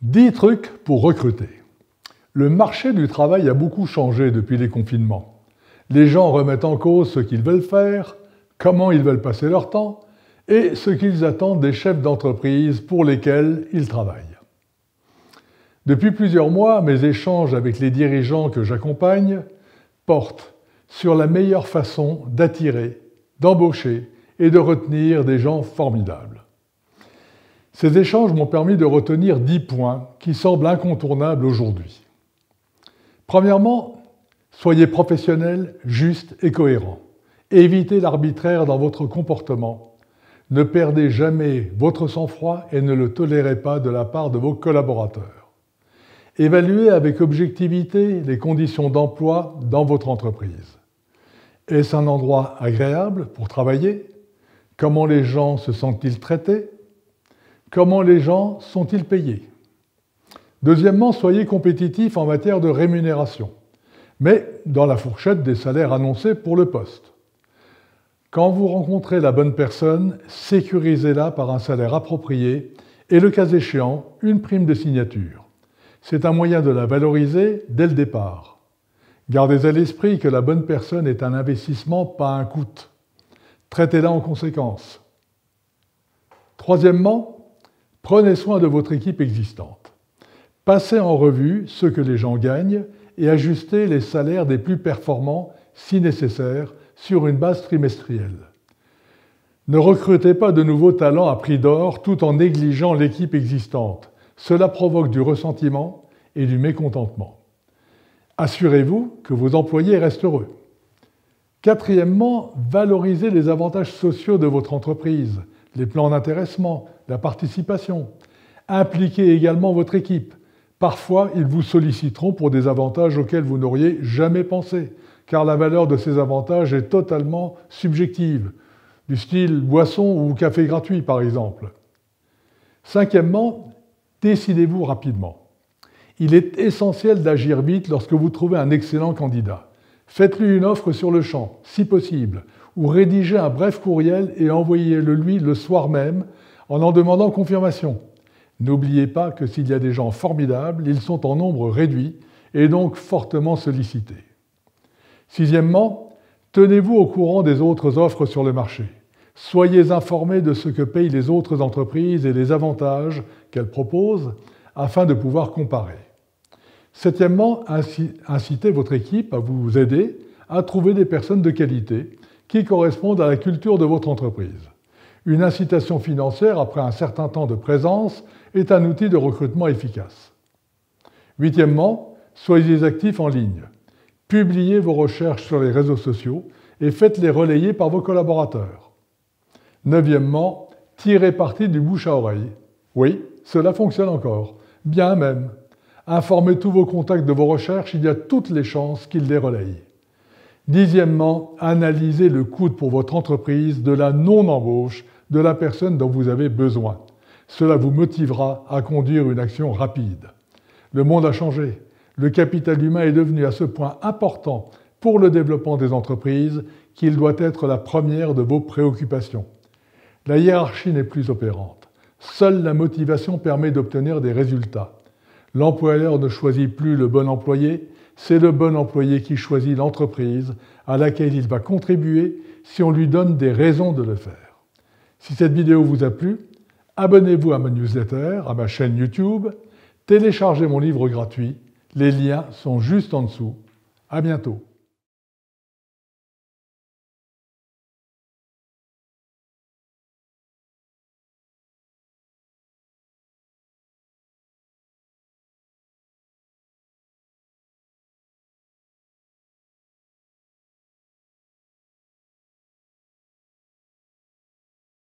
10 trucs pour recruter. Le marché du travail a beaucoup changé depuis les confinements. Les gens remettent en cause ce qu'ils veulent faire, comment ils veulent passer leur temps et ce qu'ils attendent des chefs d'entreprise pour lesquels ils travaillent. Depuis plusieurs mois, mes échanges avec les dirigeants que j'accompagne portent sur la meilleure façon d'attirer, d'embaucher et de retenir des gens formidables. Ces échanges m'ont permis de retenir 10 points qui semblent incontournables aujourd'hui. Premièrement, soyez professionnel, juste et cohérent. Évitez l'arbitraire dans votre comportement. Ne perdez jamais votre sang-froid et ne le tolérez pas de la part de vos collaborateurs. Évaluez avec objectivité les conditions d'emploi dans votre entreprise. Est-ce un endroit agréable pour travailler? Comment les gens se sentent-ils traités? Comment les gens sont-ils payés? Deuxièmement, soyez compétitif en matière de rémunération, mais dans la fourchette des salaires annoncés pour le poste. Quand vous rencontrez la bonne personne, sécurisez-la par un salaire approprié et, le cas échéant, une prime de signature. C'est un moyen de la valoriser dès le départ. Gardez à l'esprit que la bonne personne est un investissement, pas un coût. Traitez-la en conséquence. Troisièmement, prenez soin de votre équipe existante. Passez en revue ce que les gens gagnent et ajustez les salaires des plus performants, si nécessaire, sur une base trimestrielle. Ne recrutez pas de nouveaux talents à prix d'or tout en négligeant l'équipe existante. Cela provoque du ressentiment et du mécontentement. Assurez-vous que vos employés restent heureux. Quatrièmement, valorisez les avantages sociaux de votre entreprise, les plans d'intéressement, la participation. Impliquez également votre équipe. Parfois, ils vous solliciteront pour des avantages auxquels vous n'auriez jamais pensé, car la valeur de ces avantages est totalement subjective, du style boisson ou café gratuit par exemple. Cinquièmement, décidez-vous rapidement. Il est essentiel d'agir vite lorsque vous trouvez un excellent candidat. Faites-lui une offre sur le champ, si possible, ou rédigez un bref courriel et envoyez-le lui le soir même en demandant confirmation. N'oubliez pas que s'il y a des gens formidables, ils sont en nombre réduit et donc fortement sollicités. Sixièmement, tenez-vous au courant des autres offres sur le marché. Soyez informés de ce que payent les autres entreprises et les avantages qu'elles proposent afin de pouvoir comparer. Septièmement, incitez votre équipe à vous aider à trouver des personnes de qualité qui correspondent à la culture de votre entreprise. Une incitation financière après un certain temps de présence est un outil de recrutement efficace. Huitièmement, soyez actifs en ligne. Publiez vos recherches sur les réseaux sociaux et faites-les relayer par vos collaborateurs. Neuvièmement, tirez parti du bouche à oreille. Oui, cela fonctionne encore, bien même. Informez tous vos contacts de vos recherches, il y a toutes les chances qu'ils les relayent. Dixièmement, analysez le coût pour votre entreprise de la non-embauche de la personne dont vous avez besoin. Cela vous motivera à conduire une action rapide. Le monde a changé. Le capital humain est devenu à ce point important pour le développement des entreprises qu'il doit être la première de vos préoccupations. La hiérarchie n'est plus opérante. Seule la motivation permet d'obtenir des résultats. L'employeur ne choisit plus le bon employé, c'est le bon employé qui choisit l'entreprise à laquelle il va contribuer si on lui donne des raisons de le faire. Si cette vidéo vous a plu, abonnez-vous à ma newsletter, à ma chaîne YouTube, téléchargez mon livre gratuit, les liens sont juste en dessous. À bientôt.